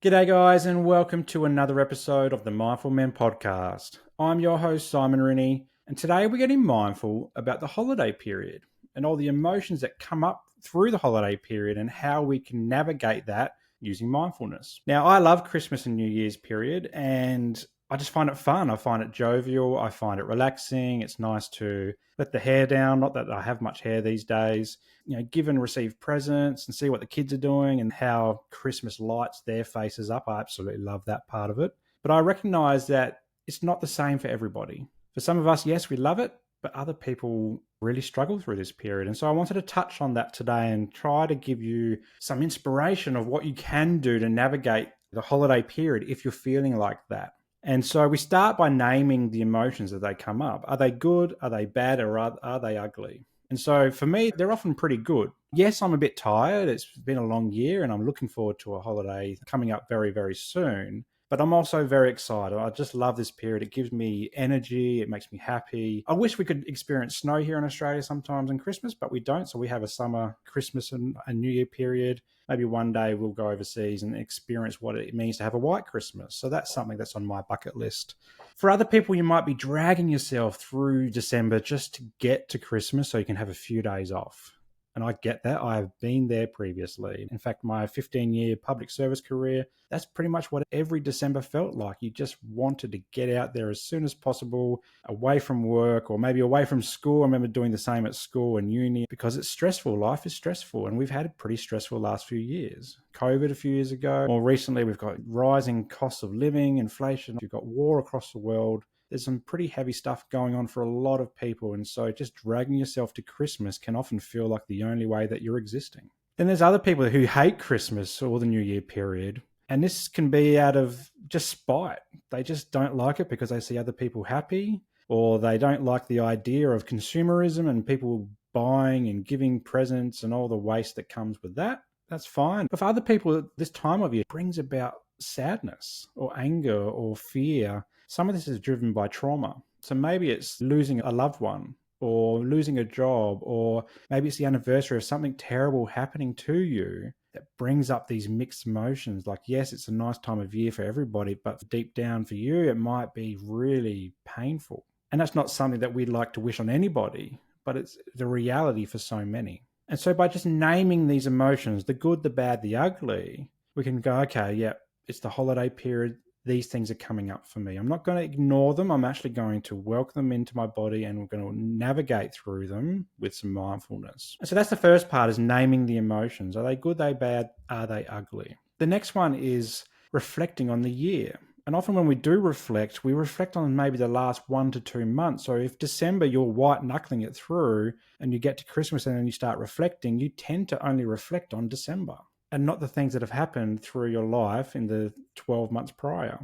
G'day, guys, and welcome to another episode of the Mindful Men podcast. I'm your host, Simon Rooney, and today we're getting mindful about the holiday period and all the emotions that come up through the holiday period and how we can navigate that using mindfulness. Now, I love Christmas and New Year's period, and I just find it fun. I find it jovial. I find it relaxing. It's nice to let the hair down. Not that I have much hair these days. Give and receive presents and see what the kids are doing and how Christmas lights their faces up. I absolutely love that part of it. But I recognize that it's not the same for everybody. For some of us, yes, we love it, but other people really struggle through this period. And so I wanted to touch on that today and try to give you some inspiration of what you can do to navigate the holiday period if you're feeling like that. And so we start by naming the emotions that they come up. Are they good? Are they bad? Or are they ugly? And so for me, they're often pretty good. Yes, I'm a bit tired. It's been a long year and I'm looking forward to a holiday coming up very, very soon. But I'm also very excited. I just love this period. It gives me energy. It makes me happy. I wish we could experience snow here in Australia sometimes in Christmas, but we don't. So we have a summer, Christmas, and a New Year period. Maybe one day we'll go overseas and experience what it means to have a white Christmas. So that's something that's on my bucket list. For other people, you might be dragging yourself through December just to get to Christmas so you can have a few days off. And I get that. I've been there previously. In fact, my 15-year public service career, that's pretty much what every December felt like. You just wanted to get out there as soon as possible, away from work or maybe away from school. I remember doing the same at school and uni because it's stressful. Life is stressful. And we've had a pretty stressful last few years. COVID a few years ago. More recently, we've got rising costs of living, inflation. You've got war across the world. There's some pretty heavy stuff going on for a lot of people. And so just dragging yourself to Christmas can often feel like the only way that you're existing. Then there's other people who hate Christmas or the New Year period. And this can be out of just spite. They just don't like it because they see other people happy, or they don't like the idea of consumerism and people buying and giving presents and all the waste that comes with that. That's fine. But for other people, this time of year brings about sadness or anger or fear. Some of this is driven by trauma. So maybe it's losing a loved one or losing a job, or maybe it's the anniversary of something terrible happening to you that brings up these mixed emotions. Like, yes, it's a nice time of year for everybody, but deep down for you, it might be really painful. And that's not something that we'd like to wish on anybody, but it's the reality for so many. And so by just naming these emotions, the good, the bad, the ugly, we can go, okay, yeah, it's the holiday period. These things are coming up for me. I'm not going to ignore them. I'm actually going to welcome them into my body and we're going to navigate through them with some mindfulness. And so that's the first part, is naming the emotions. Are they good? Are they bad? Are they ugly? The next one is reflecting on the year. And often when we do reflect, we reflect on maybe the last 1 to 2 months. So if December, you're white knuckling it through and you get to Christmas and then you start reflecting, you tend to only reflect on December and not the things that have happened through your life in the 12 months prior.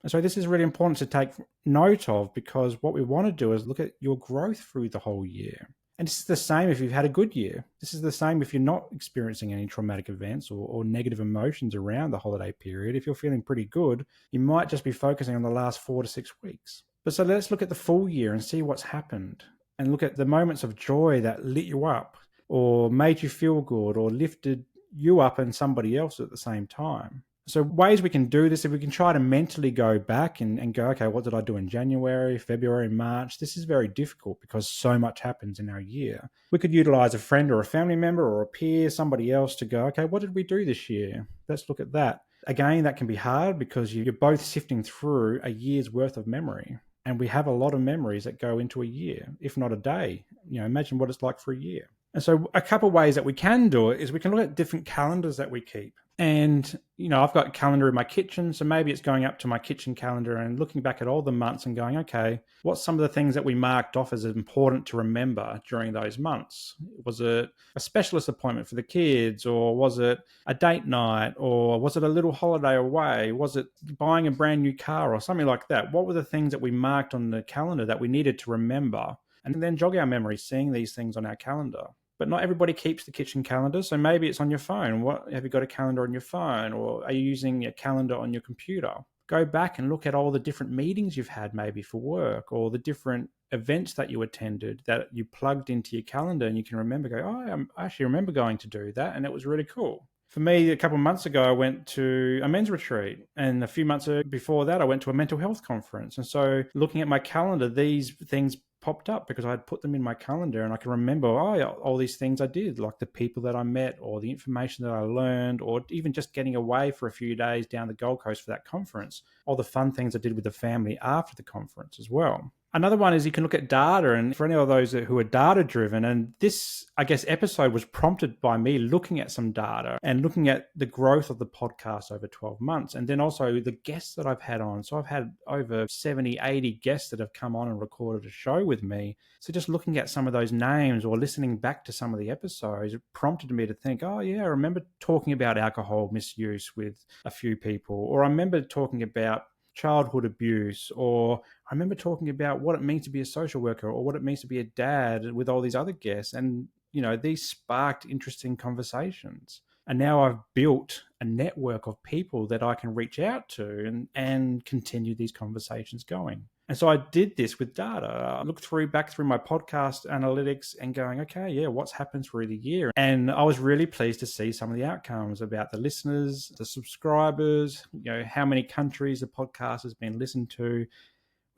And so this is really important to take note of, because what we want to do is look at your growth through the whole year. And this is the same if you've had a good year. This is the same if you're not experiencing any traumatic events or negative emotions around the holiday period. If you're feeling pretty good, you might just be focusing on the last 4 to 6 weeks. But so let's look at the full year and see what's happened, and look at the moments of joy that lit you up or made you feel good or lifted you up and somebody else at the same time. So ways we can do this, if we can try to mentally go back and go, okay, what did I do in January, February, March? This is very difficult because so much happens in our year. We could utilize a friend or a family member or a peer, somebody else, to go, okay, what did we do this year? Let's look at that. Again, that can be hard because you're both sifting through a year's worth of memory. And we have a lot of memories that go into a year, if not a day. Imagine what it's like for a year. And so a couple of ways that we can do it is we can look at different calendars that we keep. And, I've got a calendar in my kitchen, so maybe it's going up to my kitchen calendar and looking back at all the months and going, okay, what's some of the things that we marked off as important to remember during those months? Was it a specialist appointment for the kids, or was it a date night, or was it a little holiday away? Was it buying a brand new car or something like that? What were the things that we marked on the calendar that we needed to remember? And then jog our memory seeing these things on our calendar. But not everybody keeps the kitchen calendar, so maybe it's on your phone. What have you got a calendar on your phone, or are you using a calendar on your computer? Go back and look at all the different meetings you've had maybe for work, or the different events that you attended that you plugged into your calendar, and you can remember, I actually remember going to do that and it was really cool. For me, a couple of months ago, I went to a men's retreat. And a few months before that, I went to a mental health conference. And so looking at my calendar, these things popped up because I had put them in my calendar, and I can remember, all these things I did, like the people that I met or the information that I learned, or even just getting away for a few days down the Gold Coast for that conference, all the fun things I did with the family after the conference as well. Another one is you can look at data, and for any of those who are data driven, and this, I guess, episode was prompted by me looking at some data and looking at the growth of the podcast over 12 months, and then also the guests that I've had on. So I've had over 70, 80 guests that have come on and recorded a show with me. So just looking at some of those names or listening back to some of the episodes, it prompted me to think, oh yeah, I remember talking about alcohol misuse with a few people, or I remember talking about childhood abuse, or I remember talking about what it means to be a social worker or what it means to be a dad with all these other guests. And, these sparked interesting conversations. And now I've built a network of people that I can reach out to and continue these conversations going. And so I did this with data. I looked back through my podcast analytics and going, okay, yeah, what's happened through the year? And I was really pleased to see some of the outcomes about the listeners, the subscribers, how many countries the podcast has been listened to.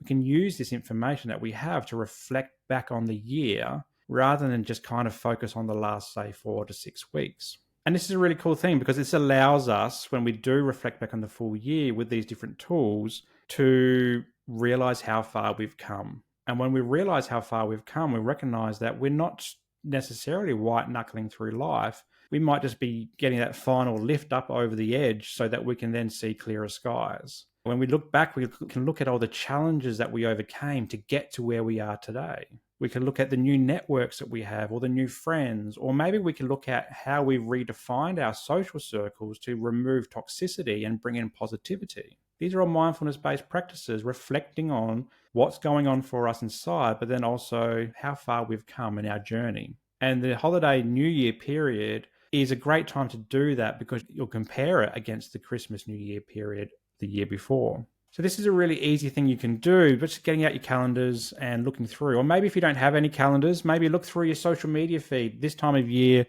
We can use this information that we have to reflect back on the year rather than just kind of focus on the last, say, 4 to 6 weeks. And this is a really cool thing because this allows us, when we do reflect back on the full year with these different tools, to realize how far we've come. And when we realize how far we've come, we recognize that we're not necessarily white knuckling through life. We might just be getting that final lift up over the edge so that we can then see clearer skies. When we look back, we can look at all the challenges that we overcame to get to where we are today. We can look at the new networks that we have, or the new friends, or maybe we can look at how we've redefined our social circles to remove toxicity and bring in positivity. These are all mindfulness-based practices reflecting on what's going on for us inside, but then also how far we've come in our journey. And the holiday New Year period is a great time to do that because you'll compare it against the Christmas New Year period the year before. So this is a really easy thing you can do, but just getting out your calendars and looking through. Or maybe if you don't have any calendars, maybe look through your social media feed. This time of year,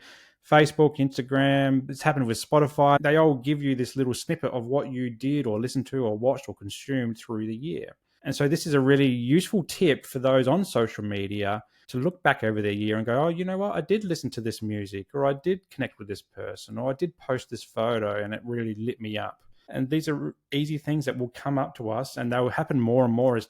Facebook, Instagram, it's happened with Spotify. They all give you this little snippet of what you did or listened to or watched or consumed through the year. And so this is a really useful tip for those on social media to look back over their year and go, oh, you know what? I did listen to this music, or I did connect with this person, or I did post this photo and it really lit me up. And these are easy things that will come up to us, and they will happen more and more as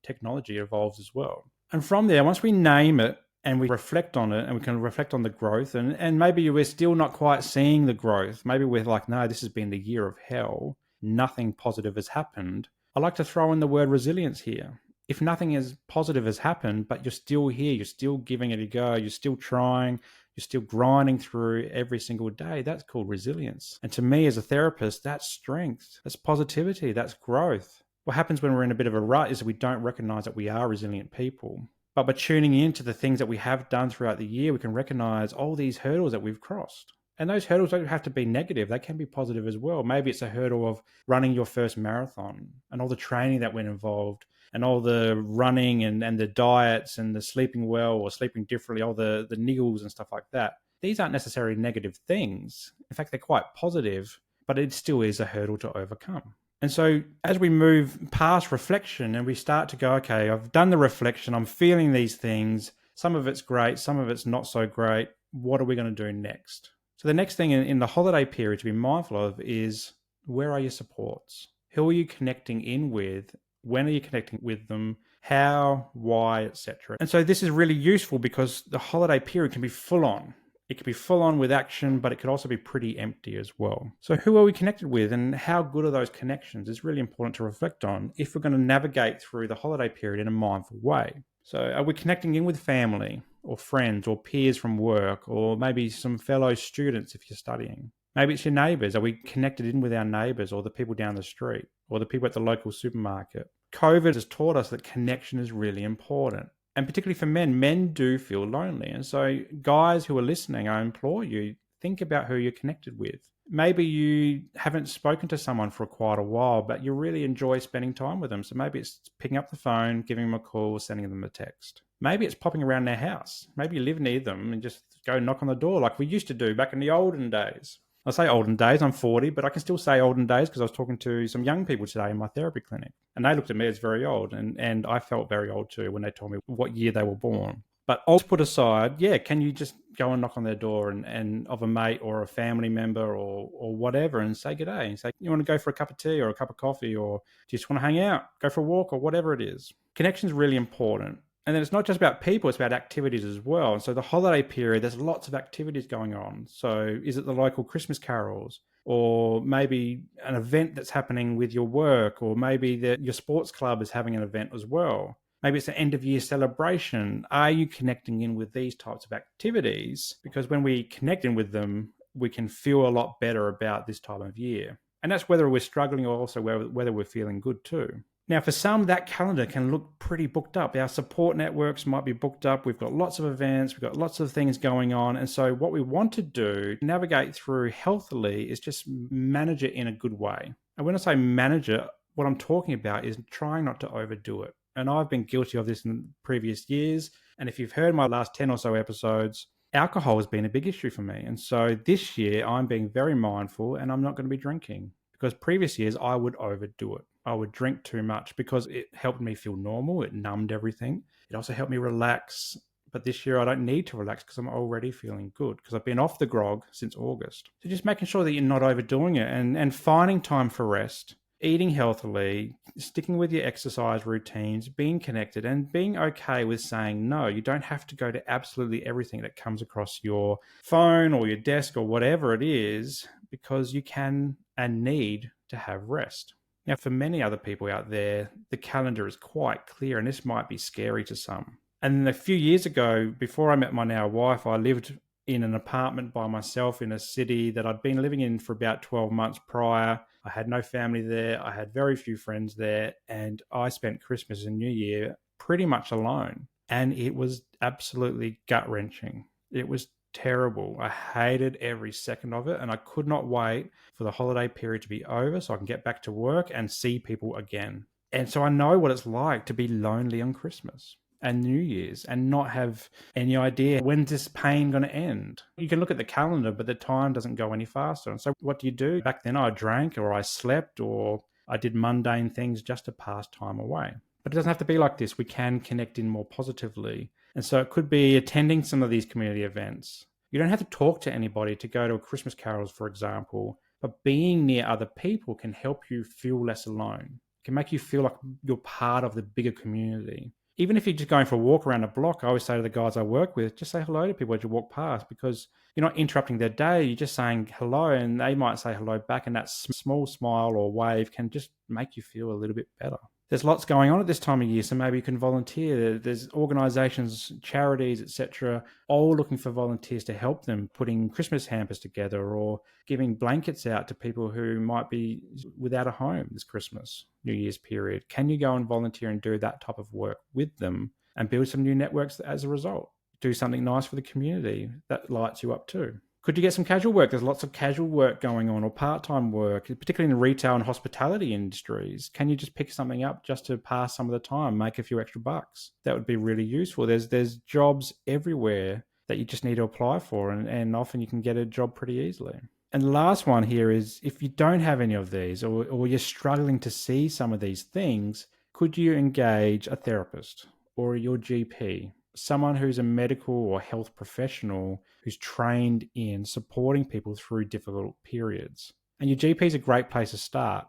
technology evolves as well. And from there, once we name it and we reflect on it, and we can reflect on the growth, and maybe we're still not quite seeing the growth. Maybe we're like, no, this has been the year of hell. Nothing positive has happened. I like to throw in the word resilience here. If nothing is positive has happened, but you're still here, you're still giving it a go, you're still trying, you're still grinding through every single day, that's called resilience. And to me as a therapist, that's strength, that's positivity, that's growth. What happens when we're in a bit of a rut is that we don't recognize that we are resilient people. But by tuning into the things that we have done throughout the year, we can recognize all these hurdles that we've crossed. And those hurdles don't have to be negative. They can be positive as well. Maybe it's a hurdle of running your first marathon and all the training that went involved and all the running and the diets and the sleeping well or sleeping differently, all the niggles and stuff like that. These aren't necessarily negative things. In fact, they're quite positive, but it still is a hurdle to overcome. And so as we move past reflection and we start to go, okay, I've done the reflection, I'm feeling these things. Some of it's great, some of it's not so great. What are we going to do next? So the next thing in the holiday period to be mindful of is, where are your supports? Who are you connecting in with? When are you connecting with them? How, why, etc. And so this is really useful because the holiday period can be full on. It can be full on with action, but it could also be pretty empty as well. So who are we connected with and how good are those connections is really important to reflect on if we're going to navigate through the holiday period in a mindful way. So are we connecting in with family or friends or peers from work, or maybe some fellow students if you're studying? Maybe it's your neighbours. Are we connected in with our neighbours or the people down the street or the people at the local supermarket? COVID has taught us that connection is really important. And particularly for men do feel lonely. And so guys who are listening, I implore you, think about who you're connected with. Maybe you haven't spoken to someone for quite a while, but you really enjoy spending time with them. So maybe it's picking up the phone, giving them a call, sending them a text. Maybe it's popping around their house. Maybe you live near them and just go knock on the door like we used to do back in the olden days. I say olden days, I'm 40, but I can still say olden days because I was talking to some young people today in my therapy clinic. And they looked at me as very old. And I felt very old too when they told me what year they were born. But I'll put aside, can you just go and knock on their door and of a mate or a family member or whatever and say good day and say, you want to go for a cup of tea or a cup of coffee, or do you just want to hang out, go for a walk, or whatever it is. Connection is really important. And then it's not just about people, it's about activities as well. And so the holiday period, there's lots of activities going on. So is it the local Christmas carols? Or maybe an event that's happening with your work, or maybe your sports club is having an event as well. Maybe it's an end of year celebration. Are you connecting in with these types of activities? Because when we connect in with them, we can feel a lot better about this time of year. And that's whether we're struggling or also whether we're feeling good too. Now, for some, that calendar can look pretty booked up. Our support networks might be booked up. We've got lots of events. We've got lots of things going on. And so what we want to do, navigate through healthily, is just manage it in a good way. And when I say manage it, what I'm talking about is trying not to overdo it. And I've been guilty of this in previous years. And if you've heard my last 10 or so episodes, alcohol has been a big issue for me. And so this year, I'm being very mindful and I'm not going to be drinking. Because previous years, I would overdo it. I would drink too much because it helped me feel normal. It numbed everything. It also helped me relax. But this year, I don't need to relax because I'm already feeling good because I've been off the grog since August. So just making sure that you're not overdoing it and finding time for rest, eating healthily, sticking with your exercise routines, being connected, and being okay with saying no. You don't have to go to absolutely everything that comes across your phone or your desk or whatever it is, because you can and need to have rest. Now, for many other people out there, the calendar is quite clear, and this might be scary to some. And a few years ago, before I met my now wife, I lived in an apartment by myself in a city that I'd been living in for about 12 months prior. I had no family there. I had very few friends there. And I spent Christmas and New Year pretty much alone. And it was absolutely gut-wrenching. It was terrible. I hated every second of it. And I could not wait for the holiday period to be over so I can get back to work and see people again. And so I know what it's like to be lonely on Christmas and New Year's and not have any idea when's this pain going to end. You can look at the calendar, but the time doesn't go any faster. And so what do you do? Back then I drank or I slept or I did mundane things just to pass time away. But it doesn't have to be like this. We can connect in more positively. And so it could be attending some of these community events. You don't have to talk to anybody to go to a Christmas carols, for example, but being near other people can help you feel less alone. It can make you feel like you're part of the bigger community. Even if you're just going for a walk around a block, I always say to the guys I work with, just say hello to people as you walk past, because you're not interrupting their day. You're just saying hello, and they might say hello back, and that small smile or wave can just make you feel a little bit better. There's lots going on at this time of year, so maybe you can volunteer. There's organisations, charities, etc., all looking for volunteers to help them, putting Christmas hampers together or giving blankets out to people who might be without a home this Christmas, New Year's period. Can you go and volunteer and do that type of work with them and build some new networks as a result? Do something nice for the community that lights you up too. Could you get some casual work? There's lots of casual work going on, or part-time work, particularly in the retail and hospitality industries. Can you just pick something up just to pass some of the time, make a few extra bucks? That would be really useful. There's jobs everywhere that you just need to apply for, and often you can get a job pretty easily. And the last one here is, if you don't have any of these, or you're struggling to see some of these things, could you engage a therapist or your GP? Someone who's a medical or health professional who's trained in supporting people through difficult periods. And your GP is a great place to start.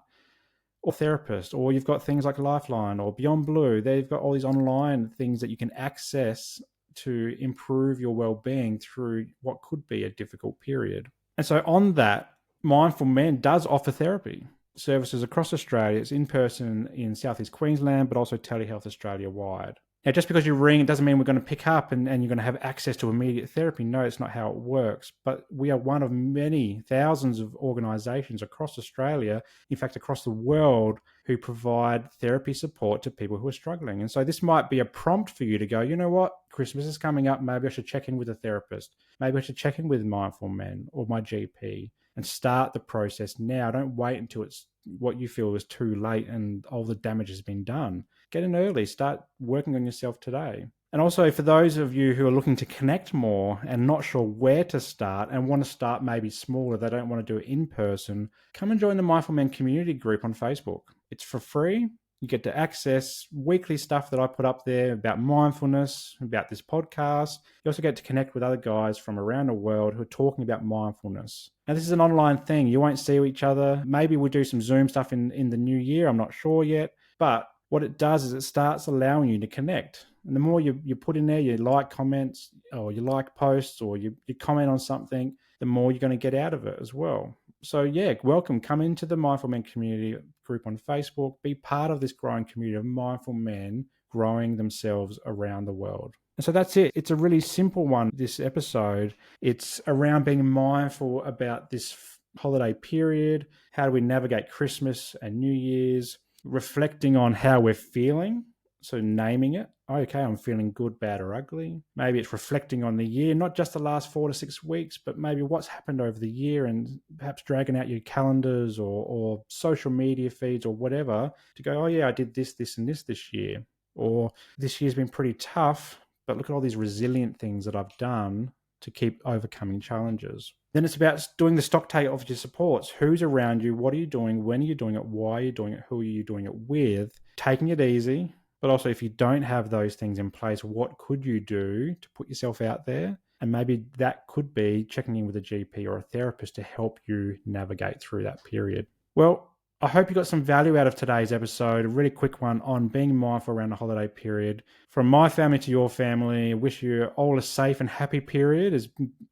Or therapist, or you've got things like Lifeline or Beyond Blue. They've got all these online things that you can access to improve your well-being through what could be a difficult period. And so on that, Mindful Men does offer therapy services across Australia. It's in person in Southeast Queensland, but also telehealth Australia-wide. Now, just because you ring, it doesn't mean we're going to pick up and you're going to have access to immediate therapy. No, it's not how it works. But we are one of many thousands of organisations across Australia, in fact, across the world, who provide therapy support to people who are struggling. And so this might be a prompt for you to go, you know what, Christmas is coming up. Maybe I should check in with a therapist. Maybe I should check in with Mindful Men or my GP and start the process now. Don't wait until it's what you feel is too late and all the damage has been done. Get in early, start working on yourself today. And also for those of you who are looking to connect more and not sure where to start and want to start maybe smaller, they don't want to do it in person, come and join the Mindful Men community group on Facebook. It's for free. You get to access weekly stuff that I put up there about mindfulness, about this podcast. You also get to connect with other guys from around the world who are talking about mindfulness. Now, this is an online thing. You won't see each other. Maybe we'll do some Zoom stuff in the new year. I'm not sure yet. But what it does is it starts allowing you to connect. And the more you put in there, you like comments or you like posts or you comment on something, the more you're going to get out of it as well. So yeah, welcome. Come into the Mindful Men community group on Facebook. Be part of this growing community of mindful men growing themselves around the world. And so that's it. It's a really simple one, this episode. It's around being mindful about this holiday period. How do we navigate Christmas and New Year's? Reflecting on how we're feeling. So naming it. Okay, I'm feeling good, bad, or ugly. Maybe it's reflecting on the year, not just the last 4 to 6 weeks, but maybe what's happened over the year, and perhaps dragging out your calendars or social media feeds or whatever to go, oh yeah, I did this, this, and this year. Or this year's been pretty tough, but look at all these resilient things that I've done to keep overcoming challenges. Then it's about doing the stock take of your supports. Who's around you? What are you doing? When are you doing it? Why are you doing it? Who are you doing it with? Taking it easy. But also, if you don't have those things in place, what could you do to put yourself out there? And maybe that could be checking in with a GP or a therapist to help you navigate through that period. Well, I hope you got some value out of today's episode. A really quick one on being mindful around the holiday period. From my family to your family, I wish you all a safe and happy period,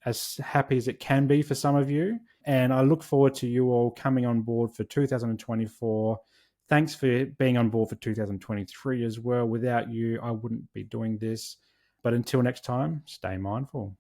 as happy as it can be for some of you. And I look forward to you all coming on board for 2024. Thanks for being on board for 2023 as well. Without you, I wouldn't be doing this. But until next time, stay mindful.